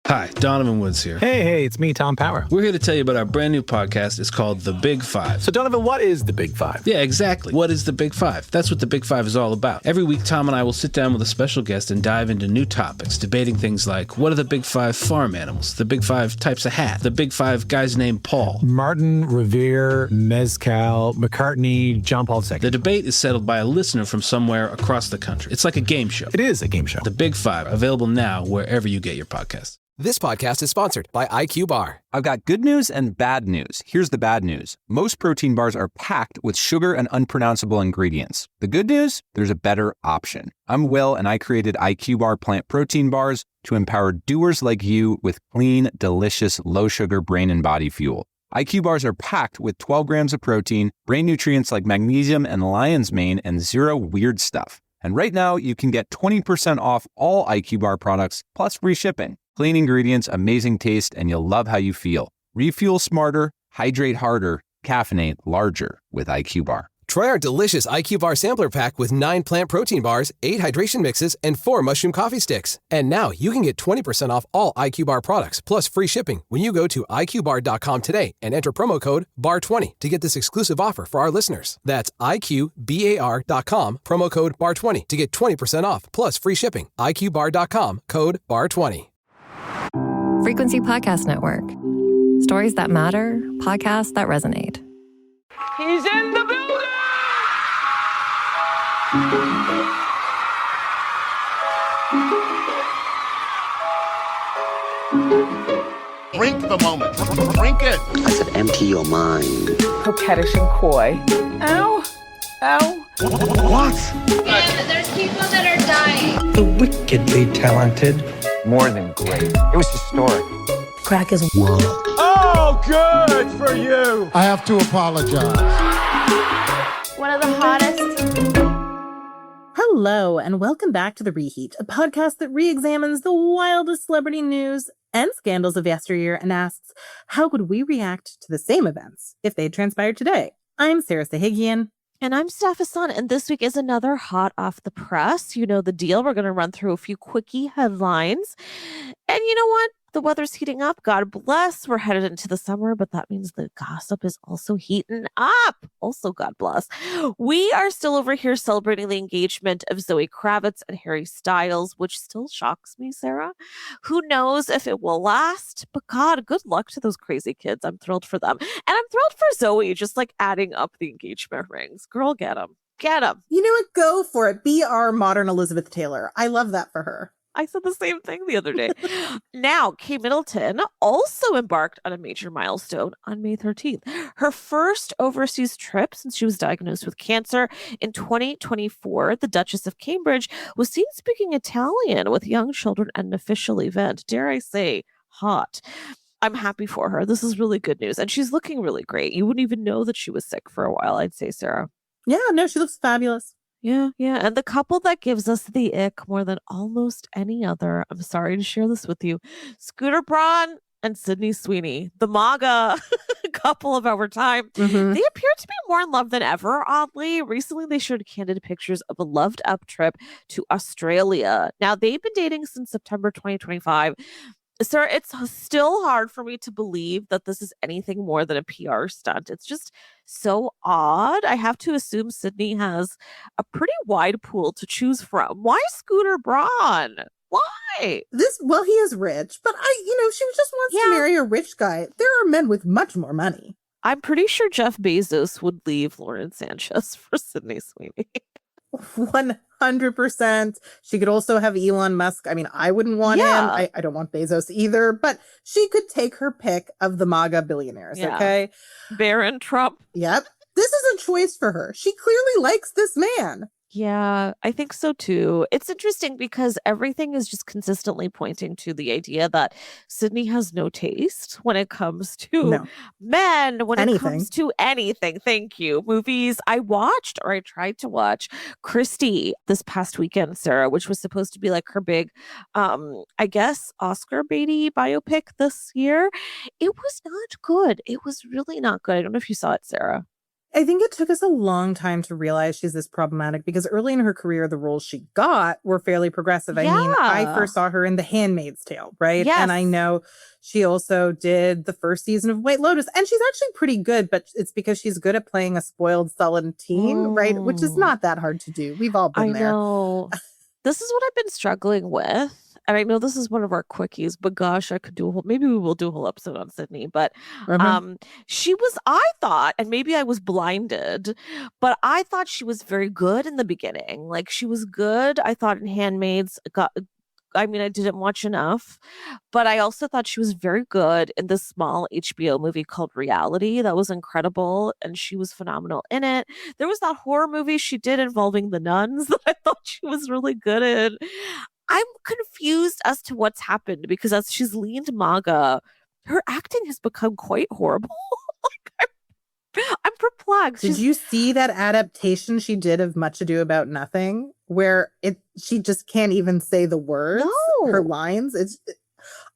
Hi, Donovan Woods here. Hey, it's me, Tom Power. We're here to tell you about our brand new podcast. It's called The Big Five. So, Donovan, what is The Big Five? Yeah, exactly. What is The Big Five? That's what The Big Five is all about. Every week, Tom and I will sit down with a special guest and dive into new topics, debating things like, what are the Big Five farm animals? The Big Five types of hat? The Big Five guys named Paul? Martin, Revere, Mezcal, McCartney, John Paul II. The debate is settled by a listener from somewhere across the country. It's like a game show. It is a game show. The Big Five, available now wherever you get your podcasts. This podcast is sponsored by IQ Bar. I've got good news and bad news. Here's the bad news. Most protein bars are packed with sugar and unpronounceable ingredients. The good news? There's a better option. I'm Will, and I created IQ Bar plant protein bars to empower doers like you with clean, delicious, low-sugar brain and body fuel. IQ bars are packed with 12 grams of protein, brain nutrients like magnesium and lion's mane, and zero weird stuff. And right now, you can get 20% off all IQ Bar products, plus free shipping. Clean ingredients, amazing taste, and you'll love how you feel. Refuel smarter, hydrate harder, caffeinate larger with IQ Bar. Try our delicious IQ Bar sampler pack with 9 plant protein bars, 8 hydration mixes, and 4 mushroom coffee sticks. And now you can get 20% off all IQ Bar products, plus free shipping when you go to iqbar.com today and enter promo code BAR20 to get this exclusive offer for our listeners. That's iqbar.com, promo code BAR20 to get 20% off, plus free shipping. iqbar.com, code BAR20. Frequency Podcast Network. Stories that matter, podcasts that resonate. He's in the building! Drink the moment. Drink it. I said empty your mind. Coquettish and coy. Ow. Ow. What? Yeah, there's people that are dying. The wickedly talented. More than great. It was historic. Crack is world. Oh, good for you. I have to apologize. One of the hottest. Hello, and welcome back to The Reheat, a podcast that re-examines the wildest celebrity news and scandals of yesteryear and asks, how would we react to the same events if they'd transpired today? I'm Sarah Sahigian. And I'm Steph Hassan, and this week is another hot off the press. You know the deal. We're going to run through a few quickie headlines. And you know what? The weather's heating up. God bless. We're headed into the summer, but that means the gossip is also heating up. Also, God bless. We are still over here celebrating the engagement of Zoe Kravitz and Harry Styles, which still shocks me, Sarah. Who knows if it will last? But God, good luck to those crazy kids. I'm thrilled for them. And I'm thrilled for Zoe, just like adding up the engagement rings. Girl, get them. Get them. You know what? Go for it. Be our modern Elizabeth Taylor. I love that for her. I said the same thing the other day. Now, Kate Middleton also embarked on a major milestone on May 13th. Her first overseas trip since she was diagnosed with cancer. In 2024, the Duchess of Cambridge was seen speaking Italian with young children at an official event. Dare I say, hot. I'm happy for her. This is really good news. And she's looking really great. You wouldn't even know that she was sick for a while, I'd say, Sarah. Yeah, no, she looks fabulous. Yeah. And the couple that gives us the ick more than almost any other, I'm sorry to share this with you, Scooter Braun and Sydney Sweeney, the MAGA couple of our time. Mm-hmm. They appear to be more in love than ever, oddly. Recently, they showed candid pictures of a loved-up trip to Australia. Now, they've been dating since September 2025. Sir, it's still hard for me to believe that this is anything more than a PR stunt. It's just so odd. I have to assume Sydney has a pretty wide pool to choose from. Why Scooter Braun? Why? Well, he is rich, but she just wants to marry a rich guy. There are men with much more money. I'm pretty sure Jeff Bezos would leave Lauren Sanchez for Sydney Sweeney. 100%. She could also have Elon Musk. I mean, I wouldn't want him. I don't want Bezos either, but she could take her pick of the MAGA billionaires, okay? Barron Trump. Yep. This is a choice for her. She clearly likes this man. Yeah, I think so too. It's interesting because everything is just consistently pointing to the idea that Sydney has no taste when it comes to men, when it comes to anything. Thank you. Movies. I tried to watch Christie this past weekend, Sarah, which was supposed to be like her big, I guess, Oscar baity biopic this year. It was not good. It was really not good. I don't know if you saw it, Sarah. I think it took us a long time to realize she's this problematic because early in her career, the roles she got were fairly progressive. I mean, I first saw her in The Handmaid's Tale, right? Yes. And I know she also did the first season of White Lotus, and she's actually pretty good, but it's because she's good at playing a spoiled, sullen teen, right? Which is not that hard to do. We've all been there. I know. This is what I've been struggling with. And I know this is one of our quickies, but gosh, I could do maybe we will do a whole episode on Sydney. But she was, I thought, and maybe I was blinded, but I thought she was very good in the beginning. Like she was good. I thought in Handmaids I didn't watch enough, but I also thought she was very good in this small HBO movie called Reality. That was incredible. And she was phenomenal in it. There was that horror movie she did involving the nuns that I thought she was really good in. I'm confused as to what's happened because as she's leaned MAGA, her acting has become quite horrible. I'm perplexed. Did you see that adaptation she did of Much Ado About Nothing, where she just can't even say the words, her lines?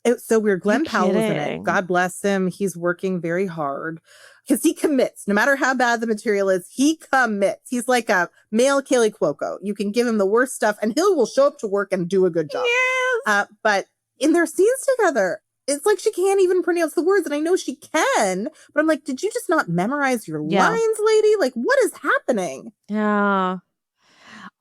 It's so weird. Glenn Powell was in it. God bless him. He's working very hard because he commits. No matter how bad the material is, he commits. He's like a male Kaley Cuoco. You can give him the worst stuff and he will show up to work and do a good job. Yes. But in their scenes together, it's like she can't even pronounce the words. And I know she can, but I'm like, did you just not memorize your lines, lady? Like, what is happening? Yeah.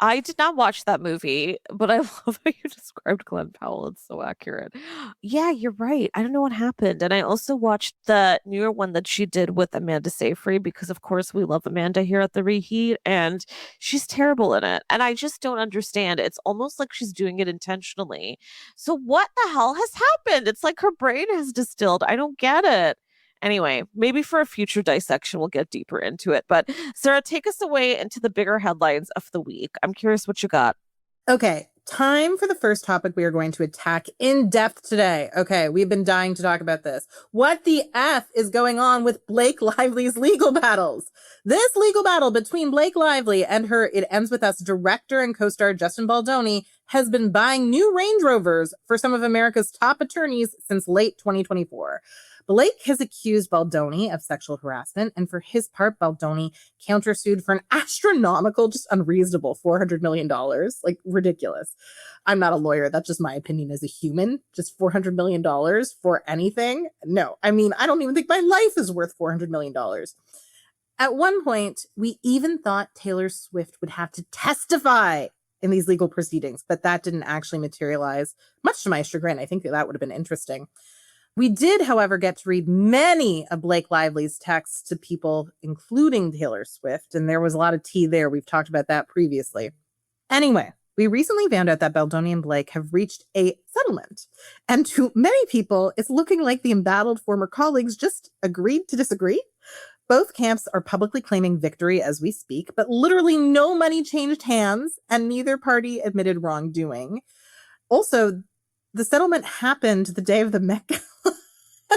I did not watch that movie, but I love how you described Glenn Powell. It's so accurate. Yeah, you're right. I don't know what happened. And I also watched the newer one that she did with Amanda Seyfried because, of course, we love Amanda here at the Reheat, and she's terrible in it. And I just don't understand. It's almost like she's doing it intentionally. So what the hell has happened? It's like her brain has distilled. I don't get it. Anyway, maybe for a future dissection, we'll get deeper into it. But Sarah, take us away into the bigger headlines of the week. I'm curious what you got. Okay, time for the first topic we are going to attack in depth today. Okay, we've been dying to talk about this. What the F is going on with Blake Lively's legal battles? This legal battle between Blake Lively and her It Ends With Us director and co-star Justin Baldoni has been buying new Range Rovers for some of America's top attorneys since late 2024. Blake has accused Baldoni of sexual harassment, and for his part, Baldoni countersued for an astronomical, just unreasonable $400 million. Like, ridiculous. I'm not a lawyer. That's just my opinion as a human. Just $400 million for anything? No. I mean, I don't even think my life is worth $400 million. At one point, we even thought Taylor Swift would have to testify in these legal proceedings, but that didn't actually materialize, much to my chagrin. I think that would have been interesting. We did, however, get to read many of Blake Lively's texts to people, including Taylor Swift, and there was a lot of tea there. We've talked about that previously. Anyway, we recently found out that Baldoni and Blake have reached a settlement. And to many people, it's looking like the embattled former colleagues just agreed to disagree. Both camps are publicly claiming victory as we speak, but literally no money changed hands, and neither party admitted wrongdoing. Also, the settlement happened the day of the Met Gala.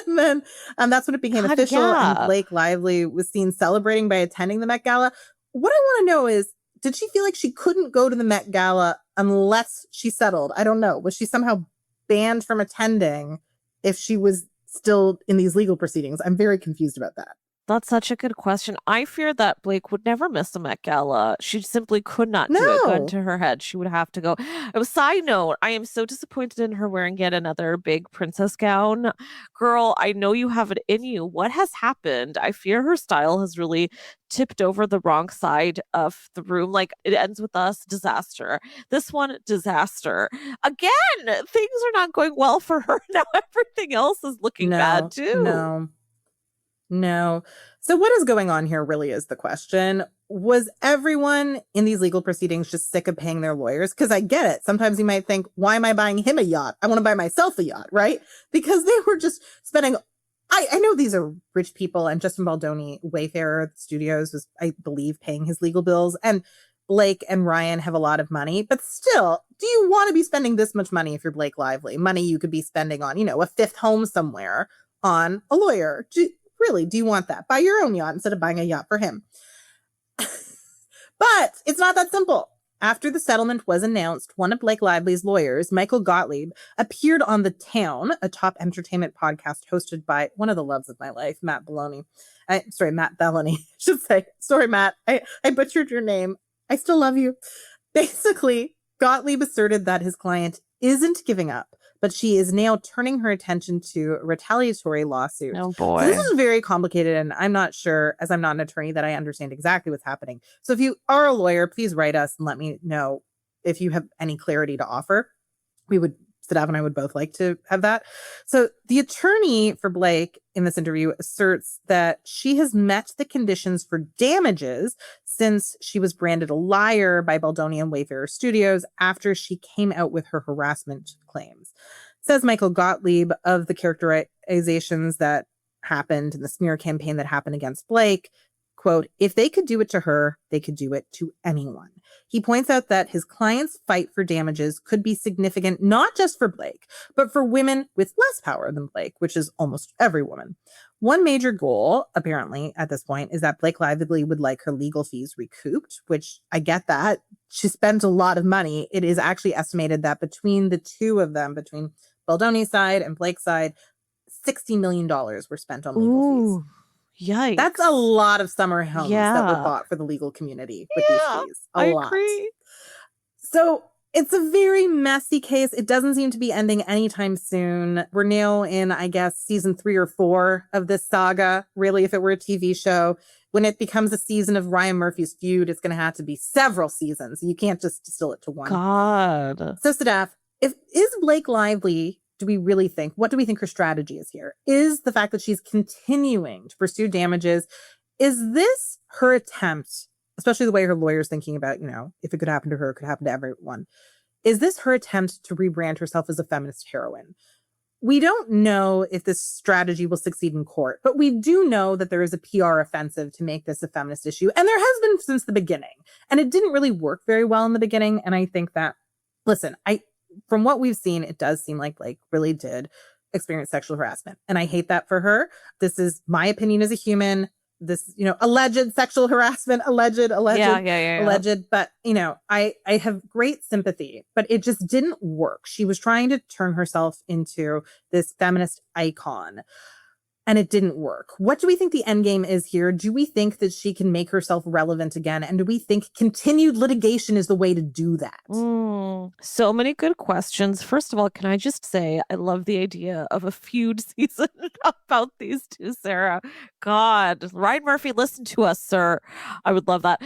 And then that's when it became official. Yeah. And Blake Lively was seen celebrating by attending the Met Gala. What I want to know is, did she feel like she couldn't go to the Met Gala unless she settled? I don't know. Was she somehow banned from attending if she was still in these legal proceedings? I'm very confused about that. That's such a good question. I fear that Blake would never miss a Met Gala. She simply could not do it. Gun to her head. She would have to go. A side note, I am so disappointed in her wearing yet another big princess gown. Girl, I know you have it in you. What has happened? I fear her style has really tipped over the wrong side of the room. Like, It Ends With Us, disaster. This one, disaster. Again, things are not going well for her. Now everything else is looking bad too. No. So what is going on here really is the question. Was everyone in these legal proceedings just sick of paying their lawyers? Because I get it. Sometimes you might think, why am I buying him a yacht? I want to buy myself a yacht, right? Because they were just spending... I know these are rich people, and Justin Baldoni, Wayfarer Studios, was, I believe, paying his legal bills. And Blake and Ryan have a lot of money. But still, do you want to be spending this much money if you're Blake Lively? Money you could be spending on, a fifth home somewhere on a lawyer. Really, do you want that? Buy your own yacht instead of buying a yacht for him. But it's not that simple. After the settlement was announced, one of Blake Lively's lawyers, Michael Gottlieb, appeared on The Town, a top entertainment podcast hosted by one of the loves of my life, Matt Belloni. Matt Belloni, I should say. Sorry, Matt. I butchered your name. I still love you. Basically, Gottlieb asserted that his client isn't giving up, but she is now turning her attention to a retaliatory lawsuit. Oh, boy. So this is very complicated, and I'm not sure, as I'm not an attorney, that I understand exactly what's happening. So if you are a lawyer, please write us and let me know if you have any clarity to offer. Sadav and I would both like to have that. So the attorney for Blake in this interview asserts that she has met the conditions for damages since she was branded a liar by Baldoni and Wayfarer Studios after she came out with her harassment claims. Says Michael Gottlieb of the characterizations that happened in the smear campaign that happened against Blake, quote, if they could do it to her, they could do it to anyone. He points out that his client's fight for damages could be significant, not just for Blake, but for women with less power than Blake, which is almost every woman. One major goal, apparently, at this point, is that Blake Lively would like her legal fees recouped, which I get that. She spent a lot of money. It is actually estimated that between the two of them, between Baldoni's side and Blake's side, $60 million were spent on legal fees. Yikes. That's a lot of summer homes that were bought for the legal community with these fees. I agree. So it's a very messy case. It doesn't seem to be ending anytime soon. We're now in, I guess, season 3 or 4 of this saga. Really, if it were a TV show, when it becomes a season of Ryan Murphy's feud, it's going to have to be several seasons. You can't just distill it to one. God. So, Sadaf, is Blake Lively... what do we think her strategy is here? Is the fact that she's continuing to pursue damages, is this her attempt, especially the way her lawyer's thinking about, if it could happen to her, it could happen to everyone. Is this her attempt to rebrand herself as a feminist heroine? We don't know if this strategy will succeed in court, but we do know that there is a PR offensive to make this a feminist issue. And there has been since the beginning. And it didn't really work very well in the beginning. And I think that, from what we've seen, it does seem like Blake really did experience sexual harassment. And I hate that for her. This is my opinion as a human. This, alleged sexual harassment, alleged. But, I have great sympathy, but it just didn't work. She was trying to turn herself into this feminist icon. And it didn't work. What do we think the end game is here? Do we think that she can make herself relevant again? And do we think continued litigation is the way to do that? So many good questions. First of all, can I just say, I love the idea of a feud season about these two, Sarah. God, Ryan Murphy, listen to us, sir. I would love that.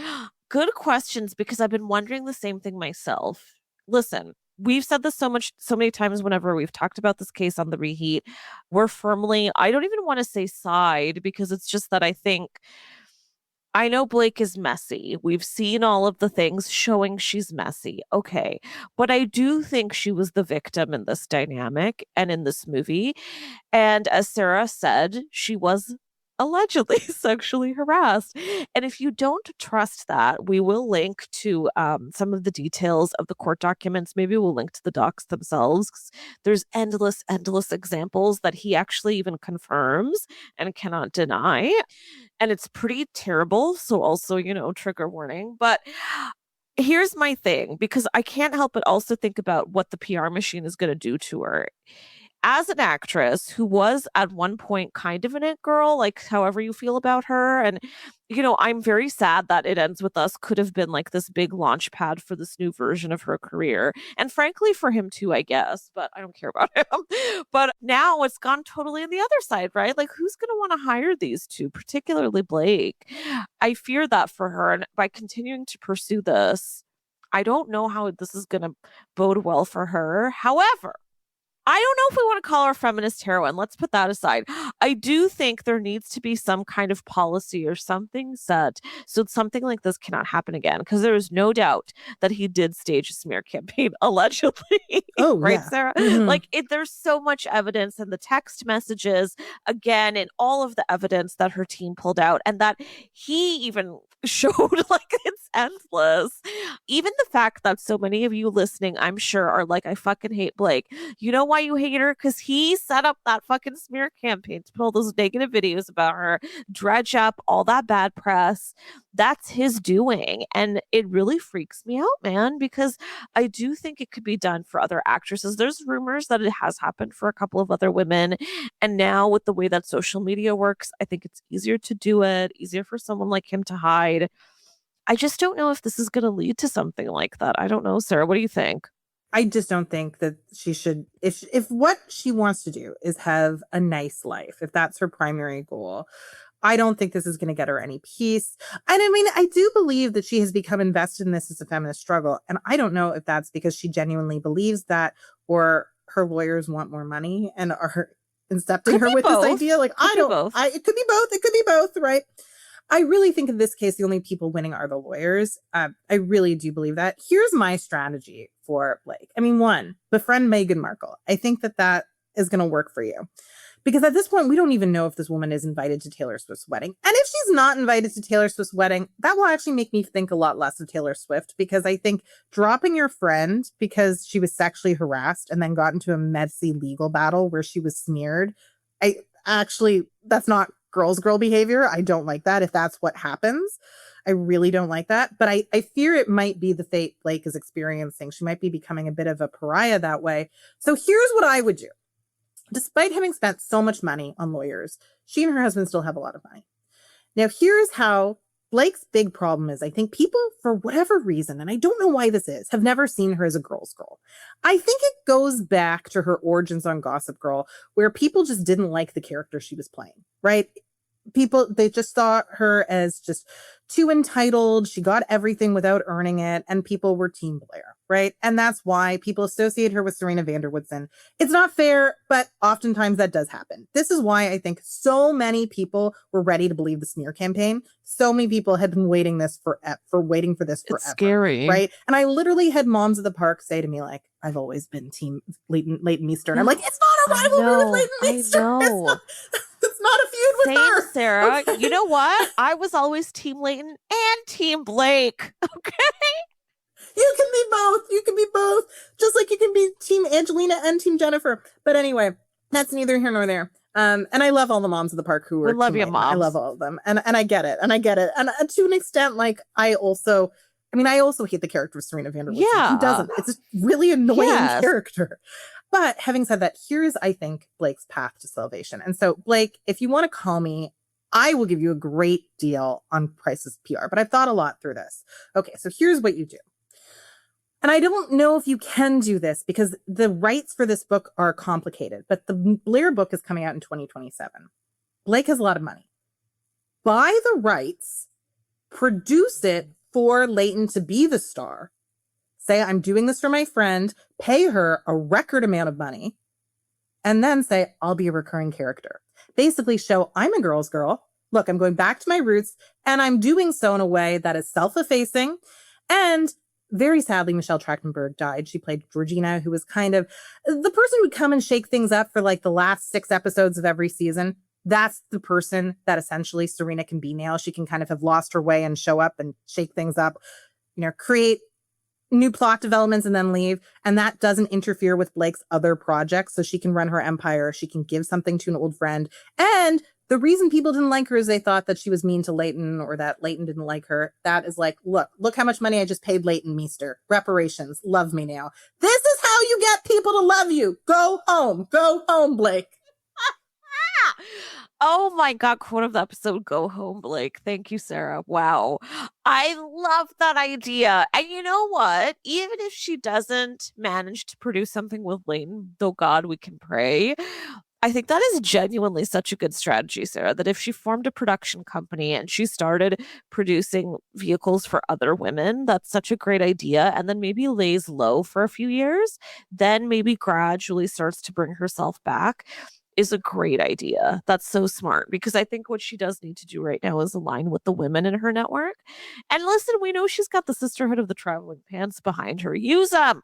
Good questions, because I've been wondering the same thing myself. Listen. We've said this so many times whenever we've talked about this case on the Reheat. We're firmly, I don't even want to say side, because it's just that I know Blake is messy. We've seen all of the things showing she's messy. Okay. But I do think she was the victim in this dynamic and in this movie. And as Sarah said, she was allegedly sexually harassed. And if you don't trust that, we will link to some of the details of the court documents. Maybe we'll link to the docs themselves. There's endless examples that he actually even confirms and cannot deny. And it's pretty terrible. So also, trigger warning. But here's my thing, because I can't help but also think about what the PR machine is going to do to her. As an actress who was at one point kind of an it girl, like however you feel about her. And, I'm very sad that It Ends With Us could have been like this big launch pad for this new version of her career. And frankly, for him too, I guess, but I don't care about him. But now it's gone totally on the other side, right? Like, who's going to want to hire these two, particularly Blake? I fear that for her. And by continuing to pursue this, I don't know how this is going to bode well for her. However, I don't know if we want to call her a feminist heroine. Let's put that aside. I do think there needs to be some kind of policy or something set so something like this cannot happen again, because there is no doubt that he did stage a smear campaign, allegedly. Oh, right, yeah. Sarah? Mm-hmm. There's so much evidence, and the text messages, again, and all of the evidence that her team pulled out, and that he even showed, it's endless. Even the fact that so many of you listening, I'm sure, are like, I fucking hate Blake. You know what? why you hate her? Because he set up that fucking smear campaign to put all those negative videos about her, dredge up all that bad press. That's his doing. And it really freaks me out, man, because I do think it could be done for other actresses. There's rumors that it has happened for a couple of other women. And now with the way that social media works, I think it's easier to do it, easier for someone like him to hide. I just don't know if this is going to lead to something like that. I don't know, Sarah. What do you think? I just don't think that she should, if what she wants to do is have a nice life, if that's her primary goal, I don't think this is going to get her any peace. And I mean, I do believe that she has become invested in this as a feminist struggle. And I don't know if that's because she genuinely believes that, or her lawyers want more money and are incepting her with this idea. Like, it could be both. It could be both, right? I really think in this case, the only people winning are the lawyers. I really do believe that. Here's my strategy for Blake. I mean, one, befriend Meghan Markle. I think that is going to work for you. Because at this point, we don't even know if this woman is invited to Taylor Swift's wedding. And if she's not invited to Taylor Swift's wedding, that will actually make me think a lot less of Taylor Swift, because I think dropping your friend because she was sexually harassed and then got into a messy legal battle where she was smeared, that's not girl behavior. I don't like that if that's what happens. I really don't like that. But I fear it might be the fate Blake is experiencing. She might be becoming a bit of a pariah that way. So here's what I would do. Despite having spent so much money on lawyers, she and her husband still have a lot of money. Now, here's how Blake's big problem is. I think people, for whatever reason, and I don't know why this is, have never seen her as a girl's girl. I think it goes back to her origins on Gossip Girl, where people just didn't like the character she was playing, right? They just saw her as just too entitled. She got everything without earning it. And people were Team Blair, right? And that's why people associate her with Serena van der Woodsen. It's not fair, but oftentimes that does happen. This is why I think so many people were ready to believe the smear campaign. So many people had been waiting for this forever. It's scary. Right? And I literally had moms at the park say to me, like, I've always been Team Leighton Meester. And I'm like, it's not a rivalry with Leighton Meester. I know. It's not a feud with her. Same, Sarah. You know what? I was always Team Leighton and Team Blake. Okay. You can be both. You can be both. Just like you can be Team Angelina and Team Jennifer. But anyway, that's neither here nor there. And I love all the moms of the park who are. We love you, moms. I love all of them. And I get it. And to an extent, like, I also hate the character of Serena van der Woodsen. Yeah. Who doesn't? It's a really annoying character. But having said that, here's, I think, Blake's path to salvation. And so, Blake, if you want to call me, I will give you a great deal on Price's PR. But I've thought a lot through this. Okay, so here's what you do. And I don't know if you can do this because the rights for this book are complicated. But the Blair book is coming out in 2027. Blake has a lot of money. Buy the rights, produce it for Leighton to be the star. Say, I'm doing this for my friend, pay her a record amount of money, and then say, I'll be a recurring character. Basically show I'm a girl's girl. Look, I'm going back to my roots, and I'm doing so in a way that is self-effacing. And very sadly, Michelle Trachtenberg died. She played Georgina, who was kind of the person who would come and shake things up for like the last 6 episodes of every season. That's the person that essentially Serena can be now. She can kind of have lost her way and show up and shake things up, create new plot developments and then leave. And that doesn't interfere with Blake's other projects. So she can run her empire. She can give something to an old friend. And the reason people didn't like her is they thought that she was mean to Leighton or that Leighton didn't like her. That is like, look how much money I just paid Leighton Meester. Reparations. Love me now. This is how you get people to love you. Go home, Blake. Oh my God, quote of the episode, go home, Blake. Thank you, Sarah. Wow. I love that idea. And you know what? Even if she doesn't manage to produce something with Leighton, though God, we can pray, I think that is genuinely such a good strategy, Sarah, that if she formed a production company and she started producing vehicles for other women, that's such a great idea. And then maybe lays low for a few years, then maybe gradually starts to bring herself back, is a great idea. That's so smart, because I think what she does need to do right now is align with the women in her network. And listen, we know she's got the Sisterhood of the Traveling Pants behind her. Use them.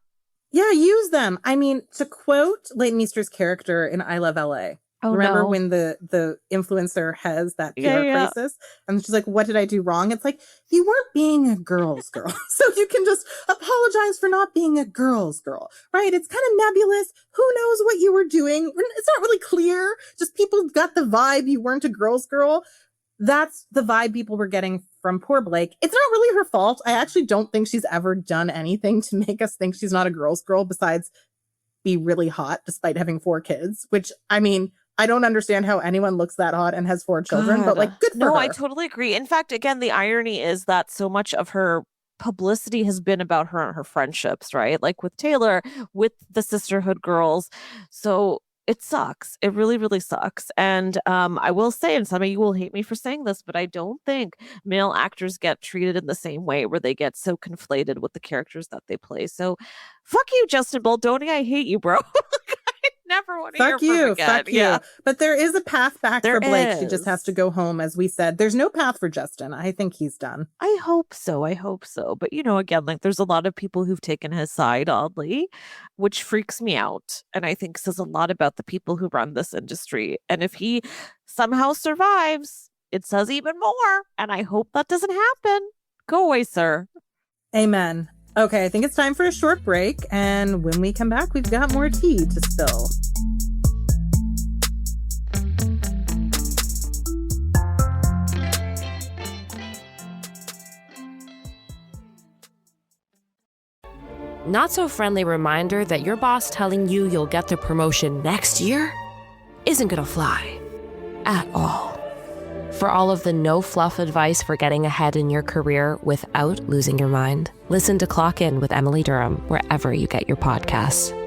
Yeah, use them. I mean, to quote Leighton Meester's character in I Love LA, Remember no. when the influencer has that PR Yeah. crisis? And she's like, what did I do wrong? It's like, you weren't being a girl's girl. So you can just apologize for not being a girl's girl, right? It's kind of nebulous. Who knows what you were doing? It's not really clear. Just people got the vibe you weren't a girl's girl. That's the vibe people were getting from poor Blake. It's not really her fault. I actually don't think she's ever done anything to make us think she's not a girl's girl besides be really hot despite having 4 kids, which, I mean, I don't understand how anyone looks that hot and has 4 children, but like, good for her. No, I totally agree. In fact, again, the irony is that so much of her publicity has been about her and her friendships, right? Like with Taylor, with the sisterhood girls. So it sucks. It really, really sucks. And I will say, and some of you will hate me for saying this, but I don't think male actors get treated in the same way where they get so conflated with the characters that they play. So fuck you, Justin Baldoni. I hate you, bro. Never want to hear from him again. Fuck you. Yeah. But there is a path back There for Blake. is. She just has to go home, as we said. There's no path for Justin. I think he's done. I hope so. I hope so. But, again, like there's a lot of people who've taken his side, oddly, which freaks me out. And I think says a lot about the people who run this industry. And if he somehow survives, it says even more. And I hope that doesn't happen. Go away, sir. Amen. Okay, I think it's time for a short break. And when we come back, we've got more tea to spill. Not so friendly reminder that your boss telling you you'll get the promotion next year isn't gonna fly at all. For all of the no fluff advice for getting ahead in your career without losing your mind, listen to Clock In with Emily Durham wherever you get your podcasts.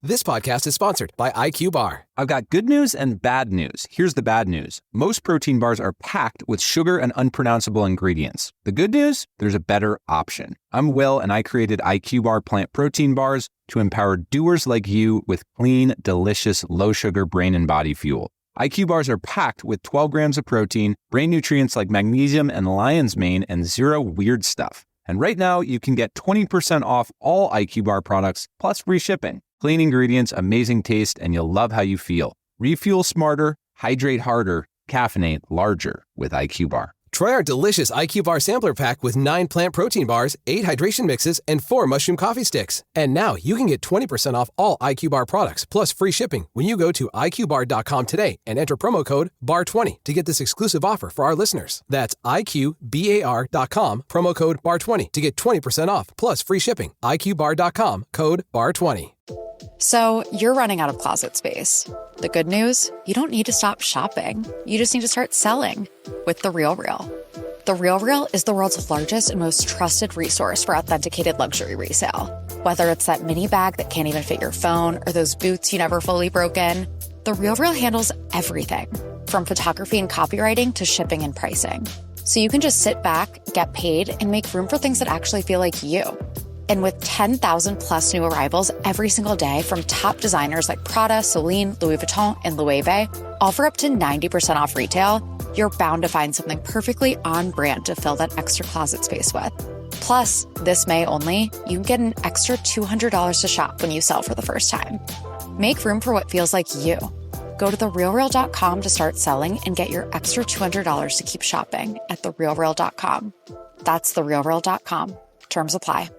This podcast is sponsored by IQ Bar. I've got good news and bad news. Here's the bad news. Most protein bars are packed with sugar and unpronounceable ingredients. The good news? There's a better option. I'm Will, and I created IQ Bar plant protein bars to empower doers like you with clean, delicious, low-sugar brain and body fuel. IQ bars are packed with 12 grams of protein, brain nutrients like magnesium and lion's mane, and zero weird stuff. And right now, you can get 20% off all IQ Bar products, plus free shipping. Clean ingredients, amazing taste, and you'll love how you feel. Refuel smarter, hydrate harder, caffeinate larger with IQ Bar. Try our delicious IQ Bar sampler pack with 9 plant protein bars, 8 hydration mixes, and 4 mushroom coffee sticks. And now you can get 20% off all IQ Bar products, plus free shipping when you go to iqbar.com today and enter promo code BAR20 to get this exclusive offer for our listeners. That's iqbar.com, promo code BAR20 to get 20% off, plus free shipping. iqbar.com, code BAR20. So you're running out of closet space. The good news? You don't need to stop shopping. You just need to start selling with The RealReal. The RealReal is the world's largest and most trusted resource for authenticated luxury resale. Whether it's that mini bag that can't even fit your phone or those boots you never fully broke in, The RealReal handles everything from photography and copywriting to shipping and pricing. So you can just sit back, get paid, and make room for things that actually feel like you. And with 10,000 plus new arrivals every single day from top designers like Prada, Celine, Louis Vuitton, and Loewe, all for up to 90% off retail, you're bound to find something perfectly on brand to fill that extra closet space with. Plus, this May only, you can get an extra $200 to shop when you sell for the first time. Make room for what feels like you. Go to therealreal.com to start selling and get your extra $200 to keep shopping at therealreal.com. That's therealreal.com. Terms apply.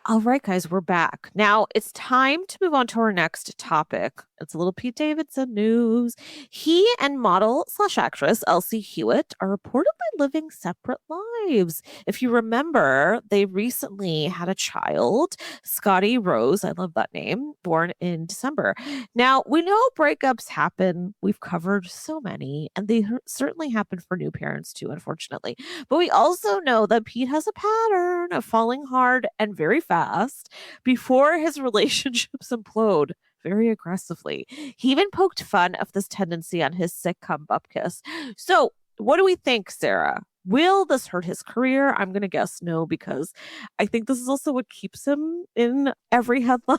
All right, guys, we're back. Now it's time to move on to our next topic. It's a little Pete Davidson news. He and model/actress Elsie Hewitt are reportedly living separate lives. If you remember, they recently had a child, Scotty Rose, I love that name, born in December. Now, we know breakups happen. We've covered so many, and they certainly happen for new parents too, unfortunately. But we also know that Pete has a pattern of falling hard and very fast before his relationships implode very aggressively. He even poked fun of this tendency on his sitcom Bupkis. So what do we think, Sarah? Will this hurt his career? I'm going to guess no, because I think this is also what keeps him in every headline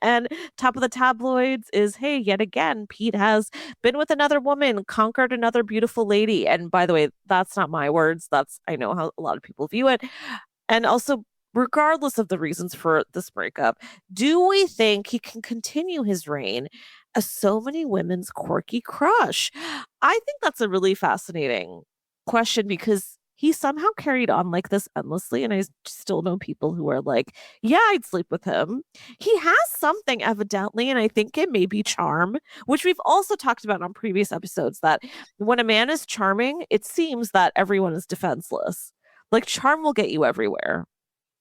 and top of the tabloids is, hey, yet again, Pete has been with another woman, conquered another beautiful lady. And by the way, that's not my words. I know how a lot of people view it. And also, regardless of the reasons for this breakup, do we think he can continue his reign as so many women's quirky crush? I think that's a really fascinating question, because he somehow carried on like this endlessly, and I still know people who are like, yeah, I'd sleep with him. He has something evidently, and I think it may be charm, which we've also talked about on previous episodes, that when a man is charming, it seems that everyone is defenseless. Like, charm will get you everywhere.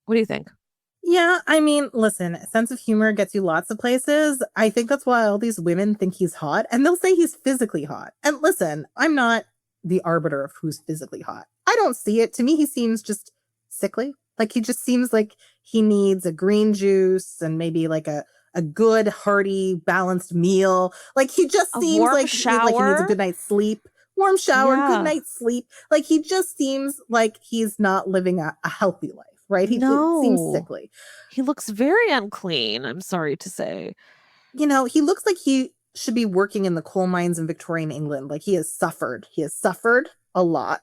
What do you think? Yeah, I mean, listen, sense of humor gets you lots of places. I think that's why all these women think he's hot, and they'll say he's physically hot. And listen, I'm not the arbiter of who's physically hot. I don't see it. To me, he seems just sickly. Like, he just seems like he needs a green juice and maybe like a good, hearty, balanced meal. Like, he just seems like he needs a good night's sleep. Warm shower, good night's sleep. Like, he just seems like he's not living a healthy life, right? He seems sickly. He looks very unclean, I'm sorry to say. You know, he looks like he should be working in the coal mines in Victorian England. Like, he has suffered. He has suffered a lot.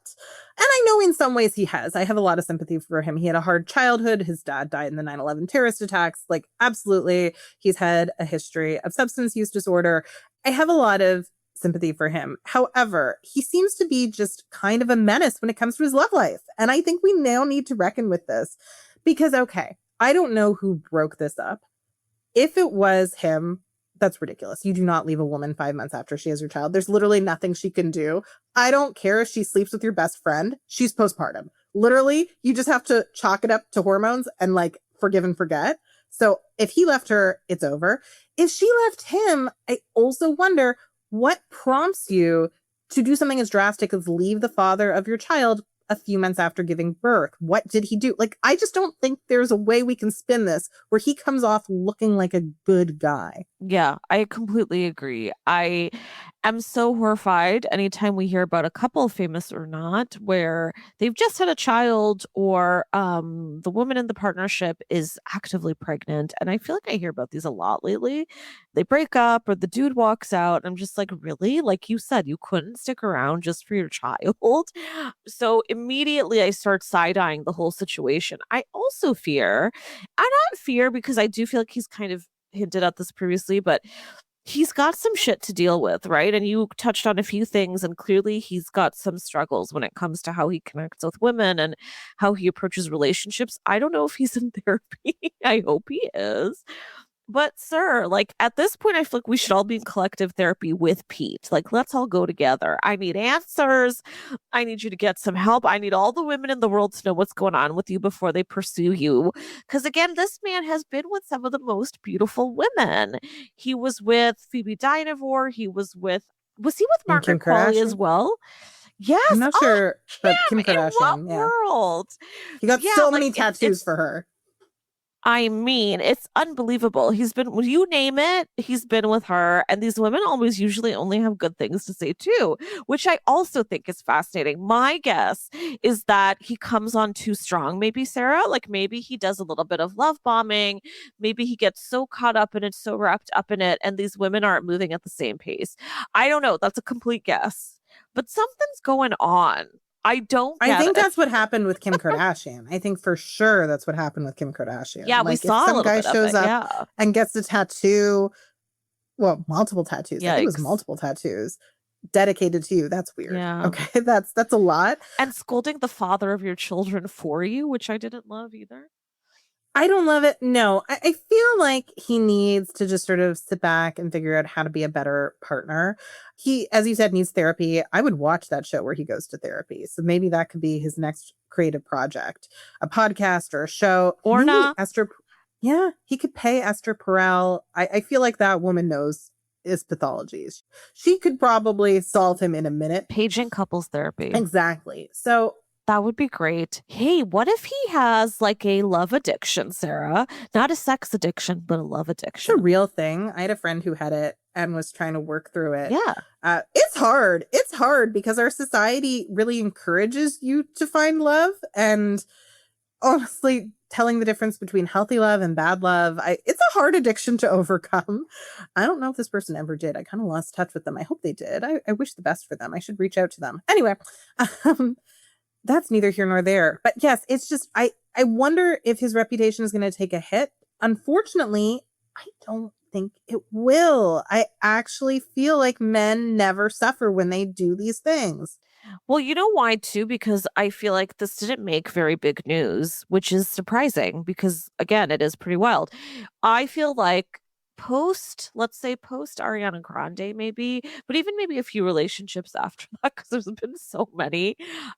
And I know in some ways he has. I have a lot of sympathy for him. He had a hard childhood. His dad died in the 9/11 terrorist attacks. Like, absolutely. He's had a history of substance use disorder. I have a lot of sympathy for him. However, he seems to be just kind of a menace when it comes to his love life. And I think we now need to reckon with this because, okay, I don't know who broke this up. If it was him, that's ridiculous. You do not leave a woman 5 months after she has her child. There's literally nothing she can do. I don't care if she sleeps with your best friend. She's postpartum. Literally, you just have to chalk it up to hormones and like forgive and forget. So if he left her, it's over. If she left him, I also wonder what prompts you to do something as drastic as leave the father of your child a few months after giving birth. What did he do? Like, I just don't think there's a way we can spin this where he comes off looking like a good guy. Yeah, I completely agree. I am so horrified anytime we hear about a couple, famous or not, where they've just had a child or the woman in the partnership is actively pregnant. And I feel like I hear about these a lot lately. They break up or the dude walks out. I'm just like, really? Like you said, you couldn't stick around just for your child. So immediately I start side-eyeing the whole situation. I also fear, I not fear because I do feel like he's kind of hinted at this previously, but he's got some shit to deal with, right? And you touched on a few things, and clearly he's got some struggles when it comes to how he connects with women and how he approaches relationships. I don't know if he's in therapy. I hope he is. But sir, like at this point, I feel like we should all be in collective therapy with Pete. Like, let's all go together. I need answers. I need you to get some help. I need all the women in the world to know what's going on with you before they pursue you. Because again, this man has been with some of the most beautiful women. He was with Phoebe Dynevor. He was with Margaret Qualley as well? Yes. I'm not sure, but Kim In Kardashian. what world? He got so many tattoos for her. I mean, it's unbelievable. He's been, when you name it, he's been with her. And these women always usually only have good things to say too, which I also think is fascinating. My guess is that he comes on too strong. Maybe, Sarah, like maybe he does a little bit of love bombing. Maybe he gets so caught up in it, so wrapped up in it, and these women aren't moving at the same pace. I don't know. That's a complete guess. But something's going on. I think that's what happened with Kim Kardashian. I think for sure that's what happened with Kim Kardashian. Yeah, like, we saw if some guy shows up yeah. and gets a tattoo, well, multiple tattoos. Yikes. I think it was multiple tattoos dedicated to you. That's weird. Yeah. Okay, that's a lot. And scolding the father of your children for you, which I didn't love either. I don't love it. No, I feel like he needs to just sort of sit back and figure out how to be a better partner. He, as you said, needs therapy. I would watch that show where he goes to therapy. So maybe that could be his next creative project, a podcast or a show. Or not. Esther. Yeah, he could pay Esther Perel. I feel like that woman knows his pathologies. She could probably solve him in a minute. Paging couples therapy. Exactly. So that would be great. Hey, what if he has like a love addiction, Sarah? Not a sex addiction, but a love addiction. It's a real thing. I had a friend who had it. and was trying to work through it. Yeah. It's hard. It's hard because our society really encourages you to find love. And honestly, telling the difference between healthy love and bad love, it's a hard addiction to overcome. I don't know if this person ever did. I kind of lost touch with them. I hope they did. I wish the best for them. I should reach out to them. Anyway, that's neither here nor there. But yes, it's just, I wonder if his reputation is going to take a hit. Unfortunately, I don't think it will. I actually feel like men never suffer when they do these things. Well, you know why too? Because I feel like this didn't make very big news, which is surprising because, again, it is pretty wild. I feel like let's say post Ariana Grande, maybe, but even maybe a few relationships after that, because there's been so many.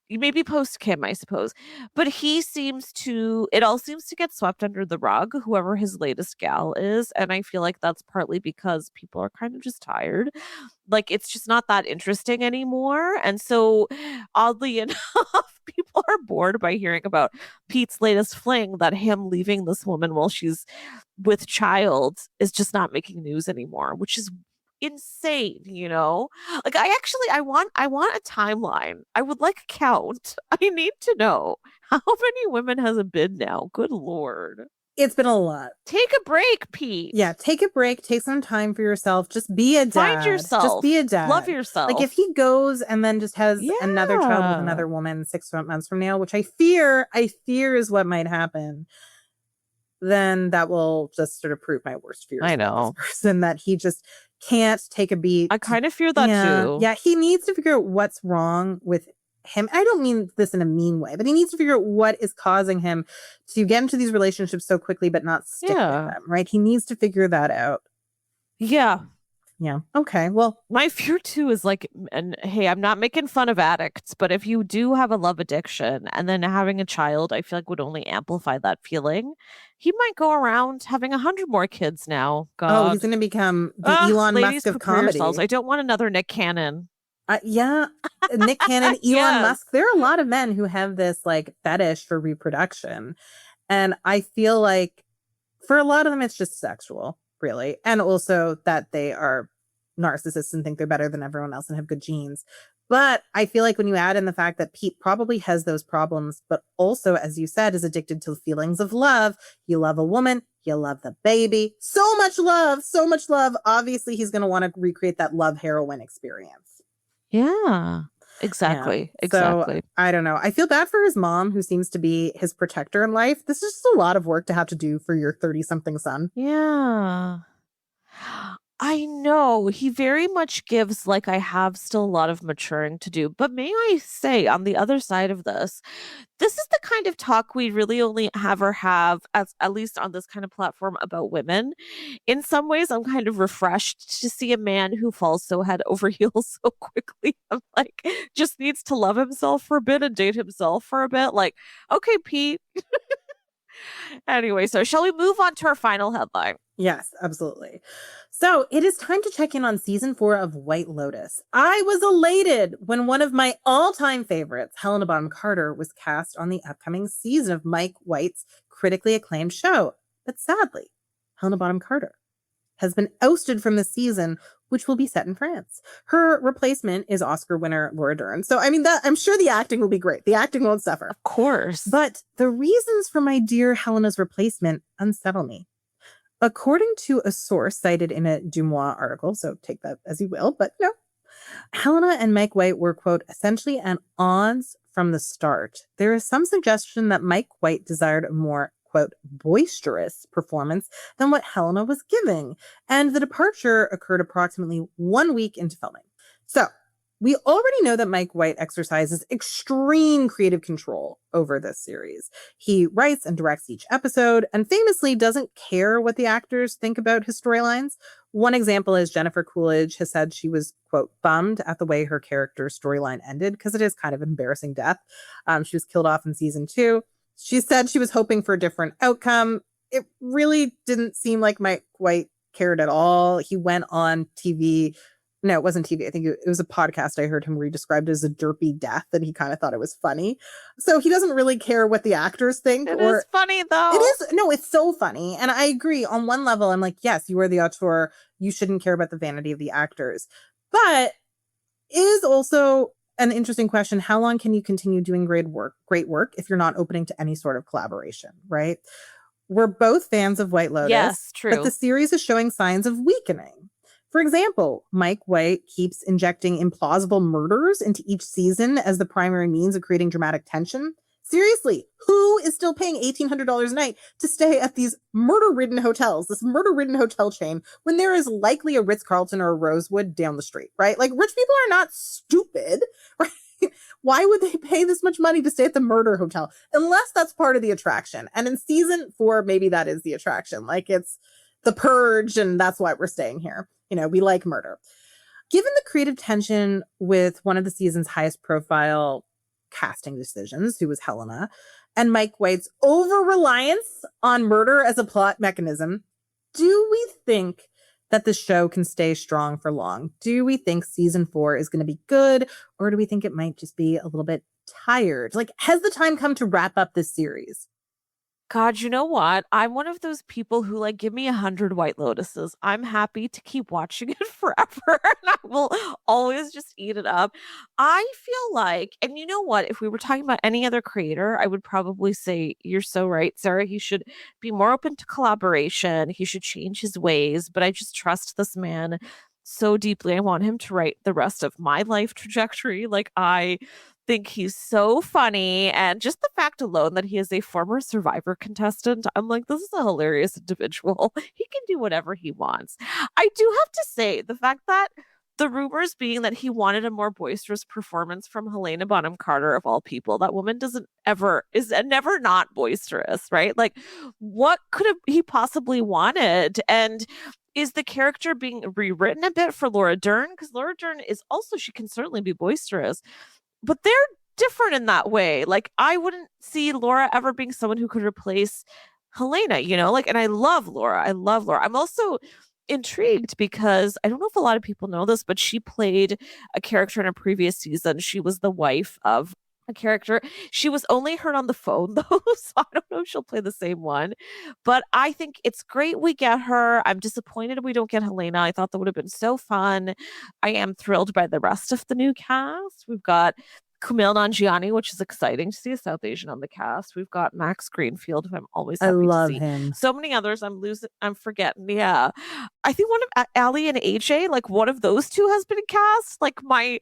Maybe post Kim, I suppose. But it all seems to get swept under the rug, whoever his latest gal is. And I feel like that's partly because people are kind of just tired. Like, it's just not that interesting anymore. And so, oddly enough, people are bored by hearing about Pete's latest fling, that him leaving this woman while she's with child is just not making news anymore, which is insane, you know? Like, I want a timeline. I would like a count. I need to know how many women has it been now? Good Lord. It's been a lot. Take a break, Pete. Yeah, take a break. Take some time for yourself. Just be a dad. Find yourself. Just be a dad. Love yourself. Like, if he goes and then just has another child with another woman 6 months from now, which I fear is what might happen, then that will just sort of prove my worst fears. I know. This person, that he just can't take a beat. I kind of fear that too. Yeah, he needs to figure out what's wrong with him. I don't mean this in a mean way, but he needs to figure out what is causing him to get into these relationships so quickly but not stick with them, right? He needs to figure that out. Yeah. Yeah. Okay. Well, my fear too is like, and hey, I'm not making fun of addicts, but if you do have a love addiction and then having a child, I feel like would only amplify that feeling. He might go around having 100 more kids now. God. Oh, he's going to become the Elon Musk of comedy. I don't want another Nick Cannon. Yeah. Nick Cannon, Elon Musk. There are a lot of men who have this like fetish for reproduction. And I feel like for a lot of them, it's just sexual, really. And also that they are narcissists and think they're better than everyone else and have good genes. But I feel like when you add in the fact that Pete probably has those problems, but also, as you said, is addicted to feelings of love. You love a woman, you love the baby. So much love, so much love. Obviously, he's going to want to recreate that love heroin experience. Yeah, exactly. Yeah. Exactly. So, I don't know. I feel bad for his mom, who seems to be his protector in life. This is just a lot of work to have to do for your 30-something son. Yeah. I know he very much gives like I have still a lot of maturing to do. But may I say, on the other side of this is the kind of talk we really only ever have, at least on this kind of platform, about women. In some ways, I'm kind of refreshed to see a man who falls so head over heels so quickly. I'm like, just needs to love himself for a bit and date himself for a bit. Like, okay, Pete. Anyway, so shall we move on to our final headline? Yes, absolutely. So it is time to check in on season 4 of White Lotus. I was elated when one of my all-time favorites, Helena Bonham Carter, was cast on the upcoming season of Mike White's critically acclaimed show. But sadly, Helena Bonham Carter has been ousted from the season, which will be set in France. Her replacement is Oscar winner Laura Dern. So, I mean, I'm sure the acting will be great. The acting won't suffer. Of course. But the reasons for my dear Helena's replacement unsettle me. According to a source cited in a Dumois article, so take that as you will, but no, Helena and Mike White were, quote, essentially at odds from the start. There is some suggestion that Mike White desired a more, quote, boisterous performance than what Helena was giving, and the departure occurred approximately 1 week into filming. So, we already know that Mike White exercises extreme creative control over this series. He writes and directs each episode and famously doesn't care what the actors think about his storylines. One example is Jennifer Coolidge has said she was, quote, bummed at the way her character's storyline ended because it is kind of an embarrassing death. She was killed off in season 2. She said she was hoping for a different outcome. It really didn't seem like Mike White cared at all. He went on TV No, it wasn't TV. I think it was a podcast. I heard him redescribed as a derpy death, and he kind of thought it was funny. So he doesn't really care what the actors think. It is funny, though. It is. No, it's so funny. And I agree. On one level, I'm like, yes, you are the auteur. You shouldn't care about the vanity of the actors. But is also an interesting question. How long can you continue doing great work if you're not opening to any sort of collaboration, right? We're both fans of White Lotus. Yes, true. But the series is showing signs of weakening. For example, Mike White keeps injecting implausible murders into each season as the primary means of creating dramatic tension. Seriously, who is still paying $1,800 a night to stay at these murder-ridden hotels, this murder-ridden hotel chain, when there is likely a Ritz-Carlton or a Rosewood down the street, right? Like, rich people are not stupid, right? Why would they pay this much money to stay at the murder hotel? Unless that's part of the attraction. And in season 4, maybe that is the attraction. Like, it's the purge, and that's why we're staying here. You know, we like murder. Given the creative tension with one of the season's highest profile casting decisions, who was Helena, and Mike White's over-reliance on murder as a plot mechanism, do we think that the show can stay strong for long? Do we think season 4 is going to be good, or do we think it might just be a little bit tired? Like, has the time come to wrap up this series? God, you know what? I'm one of those people who, like, give me 100 White Lotuses. I'm happy to keep watching it forever, and I will always just eat it up. I feel like, and you know what? If we were talking about any other creator, I would probably say, you're so right, Sarah. He should be more open to collaboration. He should change his ways, but I just trust this man so deeply. I want him to write the rest of my life trajectory. Like, I think he's so funny, and just the fact alone that he is a former Survivor contestant, I'm like, this is a hilarious individual. He can do whatever he wants. I do have to say, the fact that the rumors being that he wanted a more boisterous performance from Helena Bonham Carter, of all people, that woman is never not boisterous, right? Like, what could he possibly wanted? And is the character being rewritten a bit for Laura Dern? Because Laura Dern is also, she can certainly be boisterous, but they're different in that way. Like, I wouldn't see Laura ever being someone who could replace Helena, you know? Like, and I love Laura. I'm also intrigued because I don't know if a lot of people know this, but she played a character in a previous season. She was the wife of a character. She was only heard on the phone, though, so I don't know if she'll play the same one. But I think it's great we get her. I'm disappointed we don't get Helena. I thought that would have been so fun. I am thrilled by the rest of the new cast. We've got Kumail Nanjiani, which is exciting to see a South Asian on the cast. We've got Max Greenfield, who I'm always happy love to see. him. So many others I'm forgetting. Yeah. I think one of Ali and AJ, like one of those two has been cast. Like, my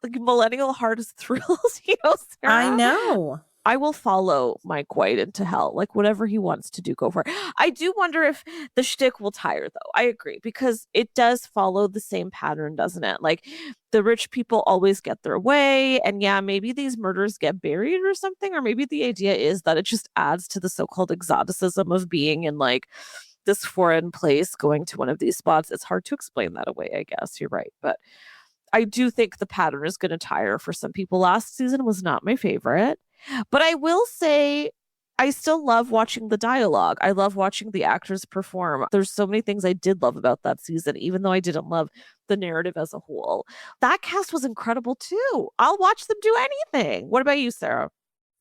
millennial heart is thrilled, you know, Sarah? I know. I will follow Mike White into hell. Like, whatever he wants to do, go for it. I do wonder if the shtick will tire, though. I agree, because it does follow the same pattern, doesn't it? Like, the rich people always get their way. And yeah, maybe these murders get buried or something. Or maybe the idea is that it just adds to the so-called exoticism of being in, like, this foreign place, going to one of these spots. It's hard to explain that away, I guess. You're right. But I do think the pattern is going to tire for some people. Last season was not my favorite. But I will say, I still love watching the dialogue. I love watching the actors perform. There's so many things I did love about that season, even though I didn't love the narrative as a whole. That cast was incredible too. I'll watch them do anything. What about you, Sarah?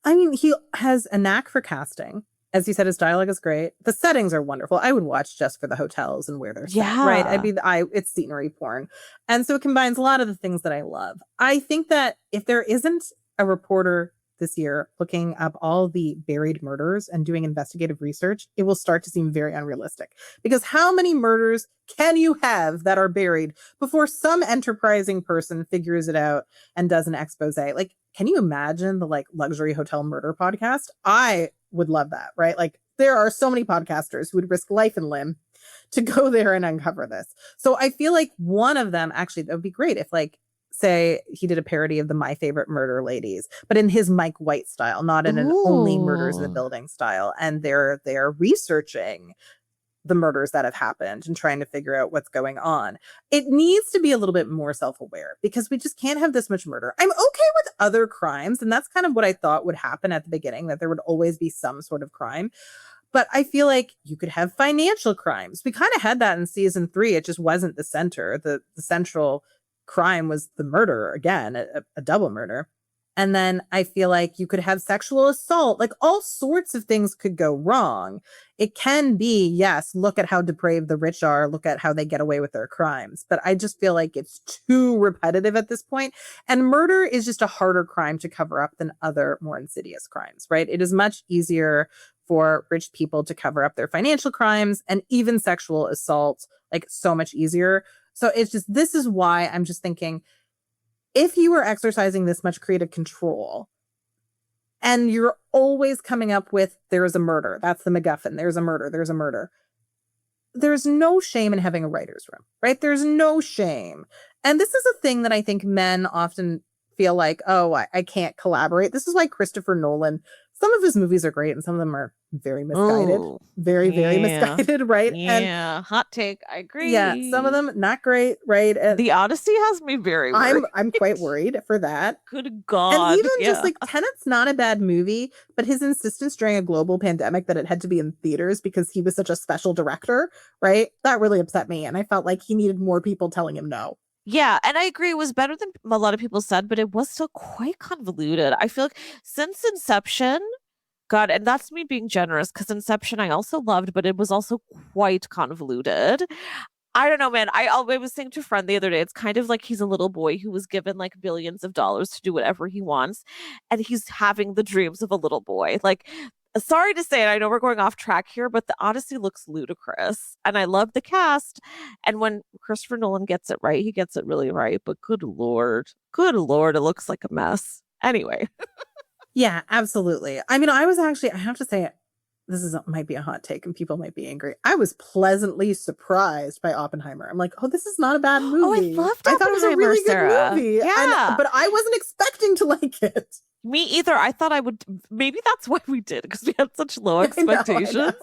I mean, he has a knack for casting. As you said, his dialogue is great. The settings are wonderful. I would watch just for the hotels and where they're set, right? It's scenery porn. And so it combines a lot of the things that I love. I think that if there isn't a reporter this year looking up all the buried murders and doing investigative research, it will start to seem very unrealistic. Because how many murders can you have that are buried before some enterprising person figures it out and does an expose? Like, can you imagine the luxury hotel murder podcast? I would love that, right? Like, there are so many podcasters who would risk life and limb to go there and uncover this. So I feel like one of them, actually, that would be great if, say he did a parody of the My Favorite Murder Ladies, but in his Mike White style, not in an only murders in the building style. And they're researching the murders that have happened and trying to figure out what's going on. It needs to be a little bit more self-aware, because we just can't have this much murder. I'm okay with other crimes, and that's kind of what I thought would happen at the beginning, that there would always be some sort of crime. But I feel like you could have financial crimes. We kind of had that in season 3. It just wasn't the central crime was the murder again, a double murder. And then I feel like you could have sexual assault, like all sorts of things could go wrong. It can be, yes, look at how depraved the rich are, look at how they get away with their crimes. But I just feel like it's too repetitive at this point. And murder is just a harder crime to cover up than other more insidious crimes, right? It is much easier for rich people to cover up their financial crimes, and even sexual assault, like so much easier. So it's just, this is why I'm just thinking, if you are exercising this much creative control and you're always coming up with, there's a murder, that's the MacGuffin, there's a murder, there's a murder. There's no shame in having a writer's room, right? There's no shame. And this is a thing that I think men often feel like, oh, I can't collaborate. This is why Christopher Nolan, some of his movies are great and some of them are very misguided. Very misguided, right? Yeah, and hot take. I agree. Yeah, some of them not great, right? And The Odyssey has me very worried. I'm quite worried for that. Good God. And even just like Tenet's not a bad movie, but his insistence during a global pandemic that it had to be in theaters because he was such a special director, right? That really upset me. And I felt like he needed more people telling him no. Yeah, and I agree. It was better than a lot of people said, but it was still quite convoluted. I feel like since Inception, God, and that's me being generous because Inception I also loved, but it was also quite convoluted. I don't know, man. I was saying to a friend the other day, it's kind of like he's a little boy who was given like billions of dollars to do whatever he wants, and he's having the dreams of a little boy. Like, sorry to say it, I know we're going off track here, but the Odyssey looks ludicrous, and I love the cast. And when Christopher Nolan gets it right, he gets it really right. But good lord, it looks like a mess. Anyway. Yeah, absolutely. I mean, I have to say, might be a hot take and people might be angry. I was pleasantly surprised by Oppenheimer. I'm like, oh, this is not a bad movie. Oh, I loved Oppenheimer, I thought it was a really Sarah. good movie. Yeah. But I wasn't expecting to like it. Me either. I thought I would. Maybe that's why we did, because we had such low expectations.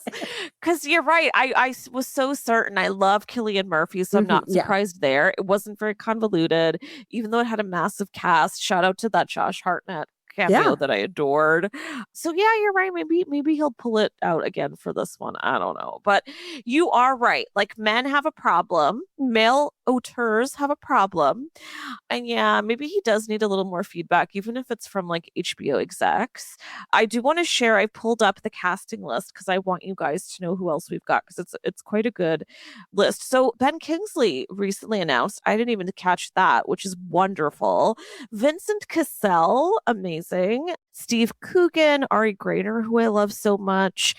Because you're right. I was so certain. I love Cillian Murphy, so I'm not surprised there. It wasn't very convoluted, even though it had a massive cast. Shout out to that Josh Hartnett cameo that I adored. So yeah, you're right. Maybe he'll pull it out again for this one. I don't know. But you are right. Like, men have a problem. Male auteurs have a problem. And yeah, maybe he does need a little more feedback, even if it's from like HBO execs. I do want to share, I pulled up the casting list because I want you guys to know who else we've got, because it's quite a good list. So Ben Kingsley recently announced, I didn't even catch that, which is wonderful. Vincent Cassel, amazing. Steve Coogan, Ari Grainer, who I love so much.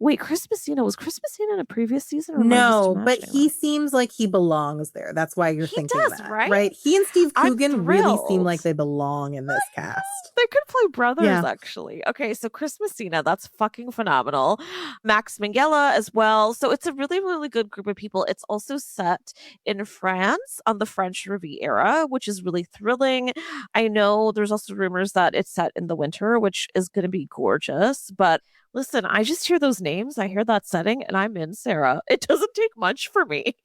Wait, Chris Messina, was Chris Messina in a previous season? Or no, but he seems like he belongs there. That's why you're thinking that, right? He and Steve Coogan really seem like they belong in this cast. They could play brothers, actually. Okay, so Chris Messina, that's fucking phenomenal. Max Minghella as well. So it's a really, really good group of people. It's also set in France on the French Riviera, which is really thrilling. I know there's also rumors that it's set in the winter, which is going to be gorgeous, but listen, I just hear those names. I hear that setting and I'm in, Sarah. It doesn't take much for me.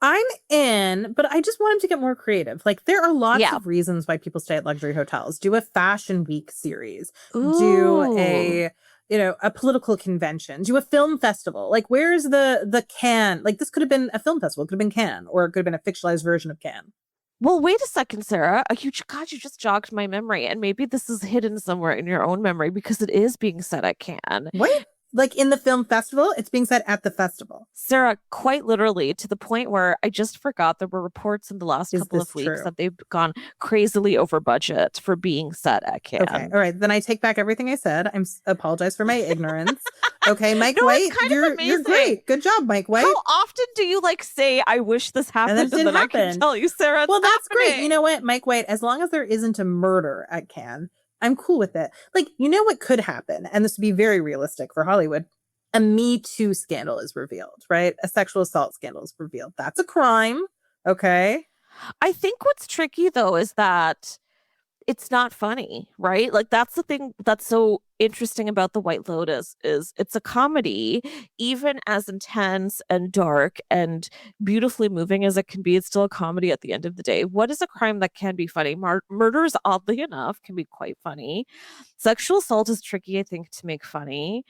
I'm in, but I just want him to get more creative. Like, there are lots of reasons why people stay at luxury hotels. Do a fashion week series. Ooh. Do a political convention. Do a film festival. Like, where's the Cannes? Like, this could have been a film festival. It could have been Cannes, or it could have been a fictionalized version of Cannes. Well, wait a second, Sarah. You just jogged my memory, and maybe this is hidden somewhere in your own memory because it is being set at Cannes. What? Like, in the film festival? It's being set at the festival. Sarah, quite literally, to the point where I just forgot there were reports in the last couple of weeks that they've gone crazily over budget for being set at Cannes. Okay, all right. Then I take back everything I said. I apologize for my ignorance. Okay, Mike White, you're great. Good job, Mike White. How often do you say, I wish this happened, and then I can tell you, Sarah, well, that's great. You know what, Mike White, as long as there isn't a murder at Cannes, I'm cool with it. Like, you know what could happen? And this would be very realistic for Hollywood. A Me Too scandal is revealed, right? A sexual assault scandal is revealed. That's a crime. Okay. I think what's tricky, though, is that it's not funny, right? Like, that's the thing that's so interesting about The White Lotus is it's a comedy, even as intense and dark and beautifully moving as it can be. It's still a comedy at the end of the day. What is a crime that can be funny? Murders, oddly enough, can be quite funny. Sexual assault is tricky, I think, to make funny.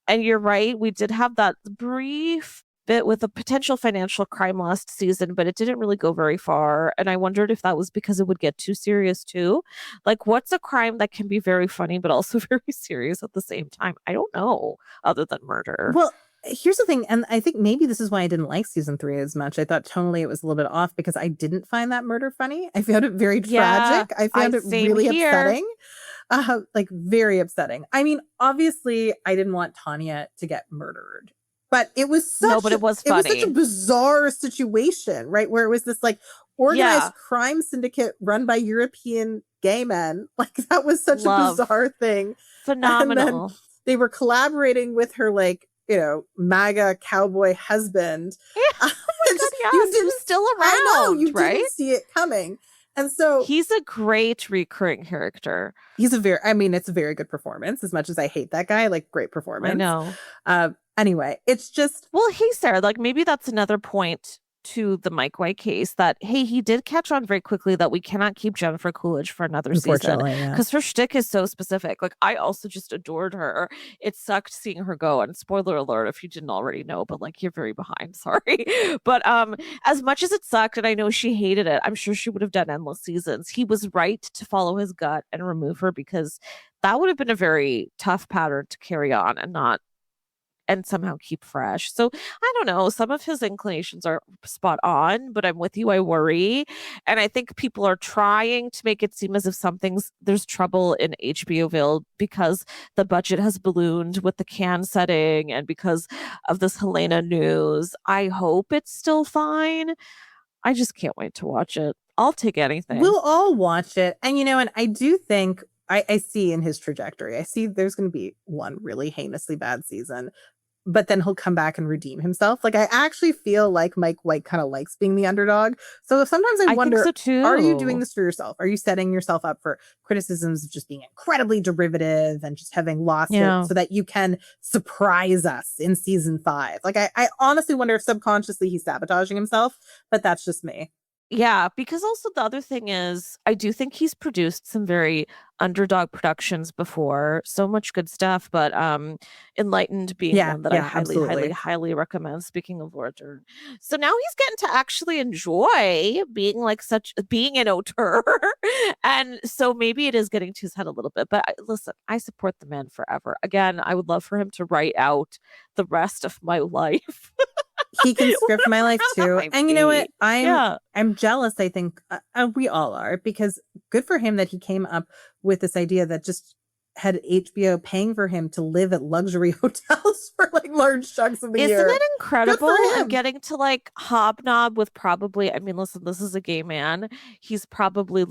And you're right, we did have that brief bit with a potential financial crime last season, but it didn't really go very far. And I wondered if that was because it would get too serious too. Like, what's a crime that can be very funny, but also very serious at the same time? I don't know, other than murder. Well, here's the thing, and I think maybe this is why I didn't like season 3 as much. I thought tonally it was a little bit off because I didn't find that murder funny. I found it very tragic. I found it really upsetting. Like, very upsetting. I mean, obviously, I didn't want Tanya to get murdered. But it was such it was funny. It was such a bizarre situation, right? Where it was this like organized crime syndicate run by European gay men. Like, that was such a bizarre thing. Phenomenal. And then they were collaborating with her, like, you know, MAGA cowboy husband. Yeah. He was still around, I know, you right? didn't see it coming. And so he's a great recurring character. It's a very good performance. As much as I hate that guy, like, great performance. I know. Anyway, it's just... Well, hey, Sarah, like, maybe that's another point to the Mike White case that, hey, he did catch on very quickly that we cannot keep Jennifer Coolidge for another season. Because her shtick is so specific. Like, I also just adored her. It sucked seeing her go. And spoiler alert, if you didn't already know, but like, you're very behind, sorry. But as much as it sucked, and I know she hated it, I'm sure she would have done endless seasons. He was right to follow his gut and remove her, because that would have been a very tough pattern to carry on and somehow keep fresh. So I don't know, some of his inclinations are spot on, but I'm with you, I worry. And I think people are trying to make it seem as if there's trouble in HBOville because the budget has ballooned with the can setting and because of this Helena news. I hope it's still fine. I just can't wait to watch it. I'll take anything. We'll all watch it. And, you know, and I do think I see in his trajectory, I see there's going to be one really heinously bad season, but then he'll come back and redeem himself. Like, I actually feel like Mike White kind of likes being the underdog. So sometimes I wonder, think so too. Are you doing this for yourself? Are you setting yourself up for criticisms of just being incredibly derivative and just having lost it so that you can surprise us in season 5? Like, I honestly wonder if subconsciously he's sabotaging himself, but that's just me. Yeah, because also the other thing is, I do think he's produced some very underdog productions before. So much good stuff, but Enlightened being one that I highly recommend. Speaking of Laura Dern. So now he's getting to actually enjoy being an auteur. And so maybe it is getting to his head a little bit. But listen, I support the man forever. Again, I would love for him to write out the rest of my life. He can script my life too. And you know what? I'm jealous, I think. We all are, because good for him that he came up with this idea that just had HBO paying for him to live at luxury hotels for like large chunks of the year. Isn't it incredible? I'm getting to like hobnob with probably, I mean, listen, this is a gay man. He's probably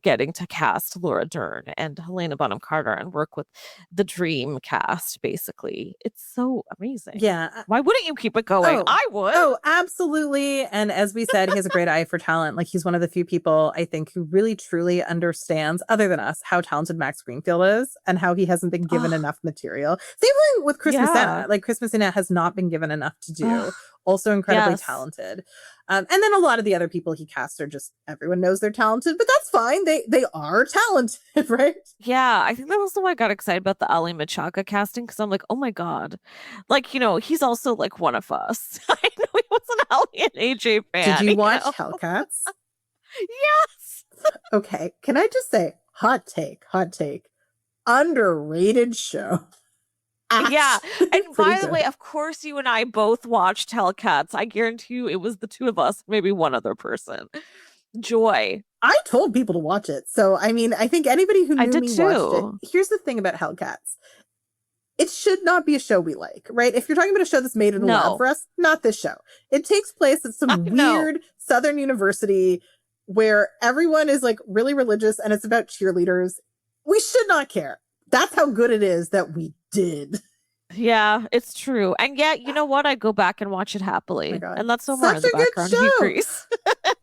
getting to cast Laura Dern and Helena Bonham Carter and work with the dream cast, basically. It's so amazing. Yeah. Why wouldn't you keep it going? I would. Oh, absolutely. And as we said, he has a great eye for talent. Like, he's one of the few people, I think, who really truly understands, other than us, how talented Max Greenfield is and how he hasn't been given enough material. Same thing with Chris Messina. Like, Chris Messina has not been given enough to do. Also incredibly talented. And then a lot of the other people he casts are just, everyone knows they're talented, but that's fine. They are talented, right? Yeah, I think that was why I got excited about the Ali Machaca casting, because I'm like, oh my God. Like, you know, he's also like one of us. I know he was an Ali and AJ fan. Did you watch Hellcats? Yes. Okay, can I just say, hot take. Underrated show. Yeah. And by the way, of course, you and I both watched Hellcats. I guarantee you it was the two of us, maybe one other person. Joy. I told people to watch it. So, I mean, I think anybody who knew me watched it. Here's the thing about Hellcats. It should not be a show we like, right? If you're talking about a show that's made in a lab for us, not this show. It takes place at some weird Southern university where everyone is like really religious and it's about cheerleaders. We should not care. That's how good it is that we did. Yeah, it's true. And yet, you know what? I go back and watch it happily. And that's so more in the background. He agrees.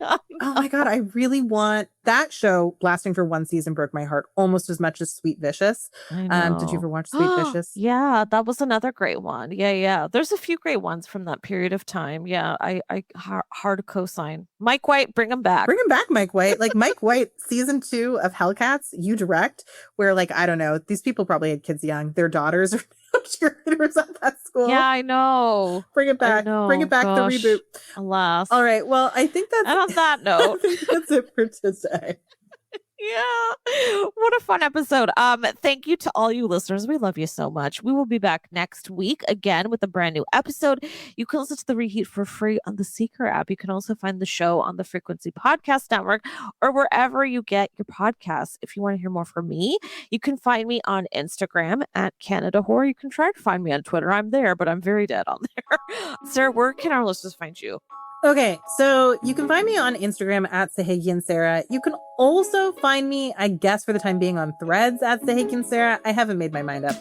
Oh my God, I really want that show. Lasting for one season broke my heart almost as much as Sweet Vicious. Did you ever watch Sweet Vicious? Yeah, that was another great one. Yeah. There's a few great ones from that period of time. Yeah, I hard cosign. Mike White, bring him back. Bring him back, Mike White. Like, Mike White, season 2 of Hellcats, you direct, where, like, I don't know, these people probably had kids young. Their daughters are cheerleaders at that school. Yeah, I know. Bring it back. Bring it back, gosh. the reboot. Alas. All right. Well, I think that's... And on that note... I think that's it for today. Yeah. What a fun episode. Thank you to all you listeners. We love you so much. We will be back next week again with a brand new episode. You can listen to the Reheat for free on the Seeker app. You can also find the show on the Frequency Podcast Network or wherever you get your podcasts. If you want to hear more from me, you can find me on Instagram at Canada Horror. You can try to find me on Twitter. I'm there, but I'm very dead on there. Sarah, where can our listeners find you? Okay, so you can find me on Instagram at Sahagian Sarah. You can also find me, I guess for the time being, on Threads at Sahagian Sarah. I haven't made my mind up.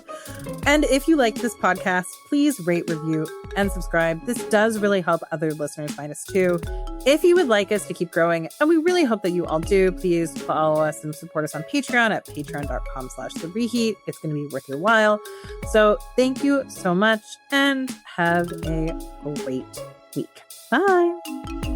And if you like this podcast, please rate, review, and subscribe. This does really help other listeners find us too. If you would like us to keep growing, and we really hope that you all do, please follow us and support us on Patreon at patreon.com/thereheat. It's going to be worth your while. So thank you so much and have a great week. Bye.